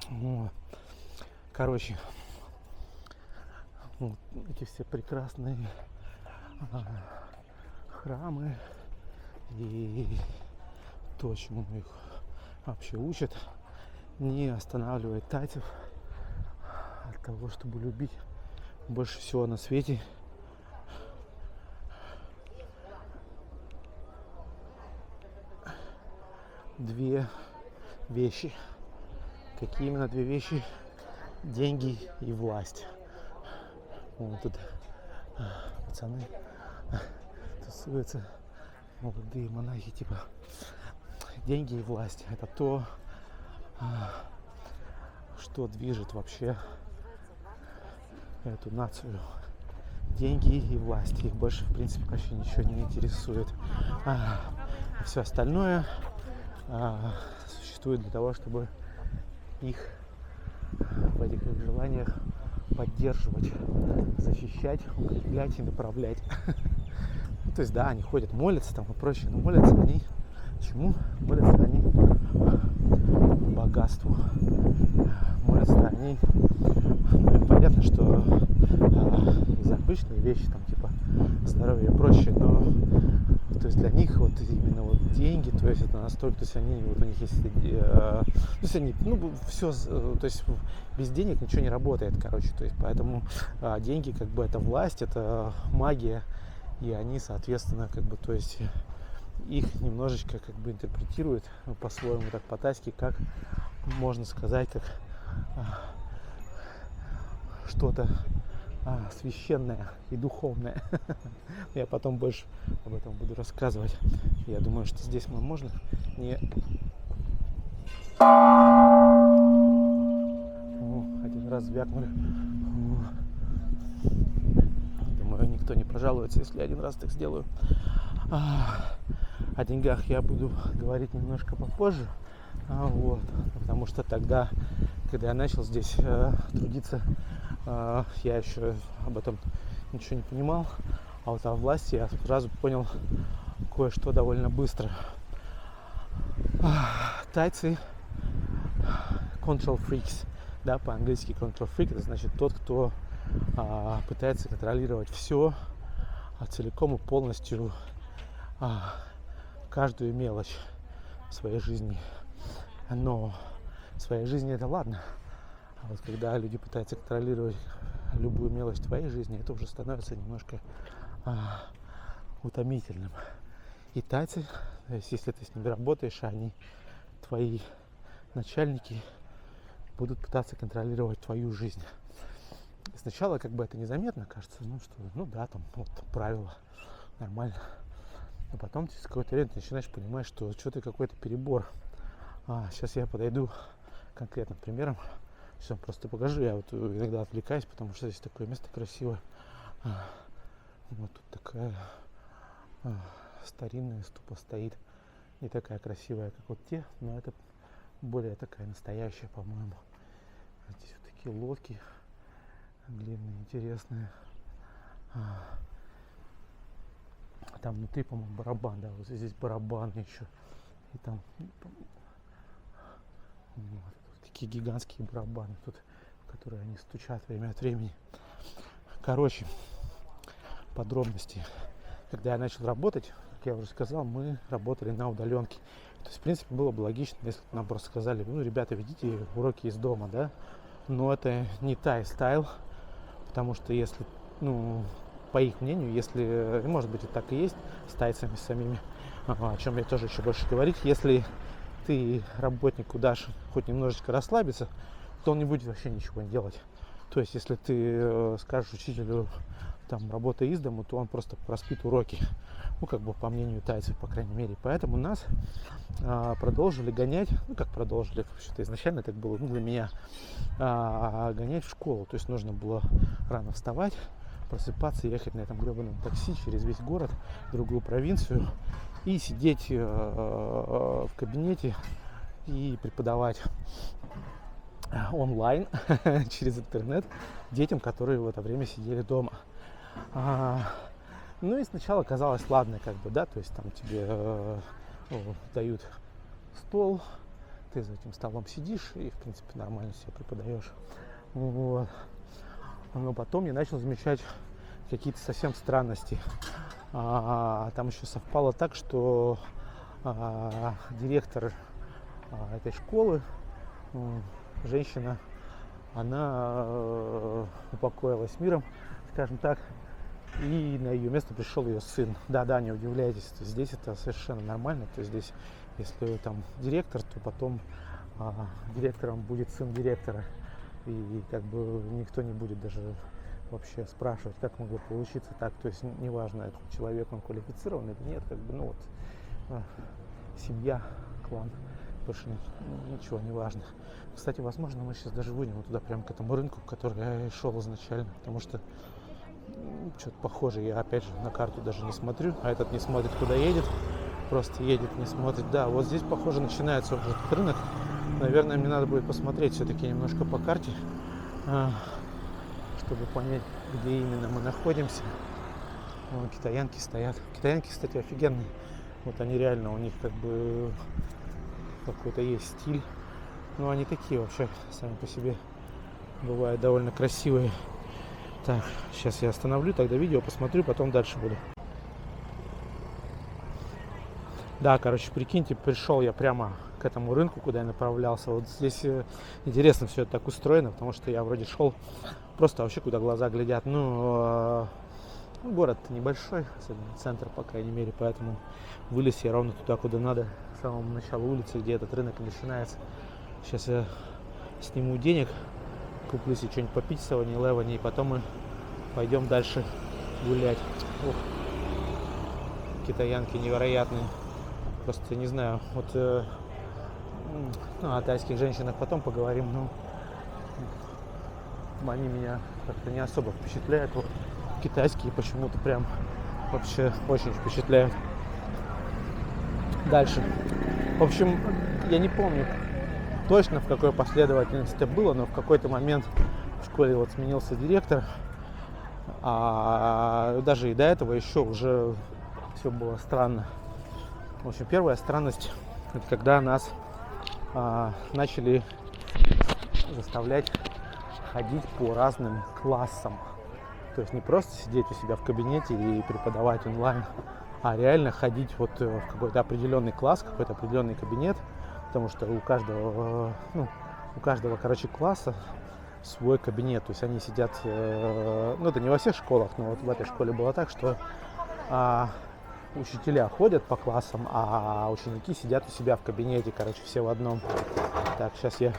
Вот. Короче, вот эти все прекрасные храмы и то, чему их вообще учат, не останавливает тайцев от того, чтобы любить больше всего на свете две вещи. Какие именно две вещи? Деньги и власть. Вот тут пацаны тусуются, молодые монахи, типа. Деньги и власть — это то, что движет вообще эту нацию. Деньги и власть. Их больше, в принципе, вообще ничего не интересует. Все остальное существует для того, чтобы их в этих их желаниях поддерживать, защищать, укреплять и направлять. То есть, да, они ходят, молятся там и прочее, но молятся они чему? Молятся они богатству. Молятся они, ну, понятно, что за обычные вещи, там, типа здоровье и прочее, но то есть для них вот именно вот деньги, то есть это настолько, то есть они, вот у них есть, то есть они, ну, все, то есть без денег ничего не работает, короче, то есть поэтому деньги, как бы, это власть, это магия, и они, соответственно, как бы, то есть их немножечко, как бы, интерпретируют по-своему, так по-тайски, как можно сказать, как что-то священное и духовное. Я потом больше об этом буду рассказывать. Я думаю, что здесь мы можно не... Один раз звякнули. Думаю, никто не пожалуется, если один раз так сделаю. О деньгах я буду говорить немножко попозже. Вот, потому что тогда, когда я начал здесь трудиться, я еще об этом ничего не понимал, а вот о власти я сразу понял кое-что довольно быстро. Тайцы control freaks, да, по-английски control freak, это значит тот, кто пытается контролировать все, целиком и полностью, каждую мелочь в своей жизни. Но в своей жизни это ладно. А вот когда люди пытаются контролировать любую мелочь в твоей жизни, это уже становится немножко утомительным. И тайцы, то есть если ты с ними работаешь, они, твои начальники, будут пытаться контролировать твою жизнь. И сначала как бы это незаметно кажется, ну да, там вот правила, нормально. Но потом через какое-то время ты начинаешь понимать, что что-то какой-то перебор. Сейчас я подойду конкретным примером. Сейчас просто покажу. Я вот иногда отвлекаюсь, потому что здесь такое место красивое. Вот тут такая старинная ступа стоит. Не такая красивая, как вот те, но это более такая настоящая, по-моему. Здесь вот такие лодки длинные, интересные. Там внутри, по-моему, барабан, да, вот здесь барабан еще. И там вот, такие гигантские барабаны тут, в которые они стучат время от времени. Короче, подробности. Когда я начал работать, как я уже сказал, мы работали на удаленке. То есть, в принципе, было бы логично, если бы нам просто сказали, ну, ребята, ведите уроки из дома, да. Но это не тай-стайл, потому что если, ну, по их мнению, если, может быть, и так и есть с тайцами самими, о чем я тоже еще больше говорить, если ты работнику дашь хоть немножечко расслабиться, то он не будет вообще ничего делать. То есть, если ты скажешь учителю, там, работа из дому, то он просто проспит уроки. Ну, как бы по мнению тайцев, по крайней мере. Поэтому нас продолжили гонять, ну, как продолжили, вообще-то изначально так было, ну, для меня, гонять в школу. То есть, нужно было рано вставать, просыпаться, ехать на этом гребаном такси через весь город, в другую провинцию и сидеть в кабинете и преподавать онлайн через интернет детям, которые в это время сидели дома. Ну и сначала казалось, ладно, как бы, да, то есть там тебе дают стол, ты за этим столом сидишь и, в принципе, нормально себе преподаешь. Вот. Но потом я начал замечать какие-то совсем странности. Там еще совпало так, что директор этой школы, женщина, она упокоилась миром, скажем так, и на ее место пришел ее сын. Да, не удивляйтесь, то есть здесь это совершенно нормально. То есть здесь, если там директор, то потом директором будет сын директора. И как бы никто не будет даже вообще спрашивать, как могло получиться так. То есть неважно, этот человек, он квалифицирован или нет, как бы, ну вот, семья, клан, больше ничего не важно. Кстати, возможно, мы сейчас даже выйдем туда, прямо к этому рынку, к которому я шел изначально, потому что что-то похоже, я опять же на карту даже не смотрю, а этот не смотрит, куда едет, просто едет, не смотрит. Да, вот здесь, похоже, начинается уже этот рынок. Наверное, мне надо будет посмотреть все-таки немножко по карте, чтобы понять, где именно мы находимся. Вон, китаянки стоят. Китаянки, кстати, офигенные. Вот они реально, у них как бы какой-то есть стиль. Но они такие вообще сами по себе бывают довольно красивые. Так, сейчас я остановлю, тогда видео посмотрю, потом дальше буду. Да, короче, прикиньте, пришел я прямо к этому рынку, куда я направлялся. Вот здесь интересно все это так устроено, потому что я вроде шел просто вообще куда глаза глядят. Город-то небольшой, особенно центр, по крайней мере, поэтому вылез я ровно туда, куда надо, к самому началу улицы, где этот рынок начинается. Сейчас я сниму денег, куплю себе что-нибудь попить в 7-Eleven, и потом мы пойдем дальше гулять. Ох, китаянки невероятные. Просто не знаю, вот о тайских женщинах потом поговорим, но они меня как-то не особо впечатляют. Вот китайские почему-то прям вообще очень впечатляют. Дальше. В общем, я не помню точно, в какой последовательности это было, но в какой-то момент в школе вот сменился директор, а даже и до этого еще уже все было странно. В общем, первая странность — это когда нас начали заставлять ходить по разным классам. То есть не просто сидеть у себя в кабинете и преподавать онлайн, а реально ходить вот в какой-то определенный класс, какой-то определенный кабинет, потому что у каждого, короче, класса свой кабинет. То есть они сидят, это не во всех школах, но вот в этой школе было так, что учителя ходят по классам, а ученики сидят у себя в кабинете, короче, все в одном. Так, сейчас я